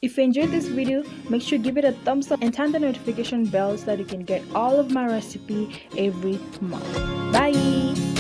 If you enjoyed this video, make sure to give it a thumbs up and turn the notification bell so that you can get all of my recipe every month. Bye!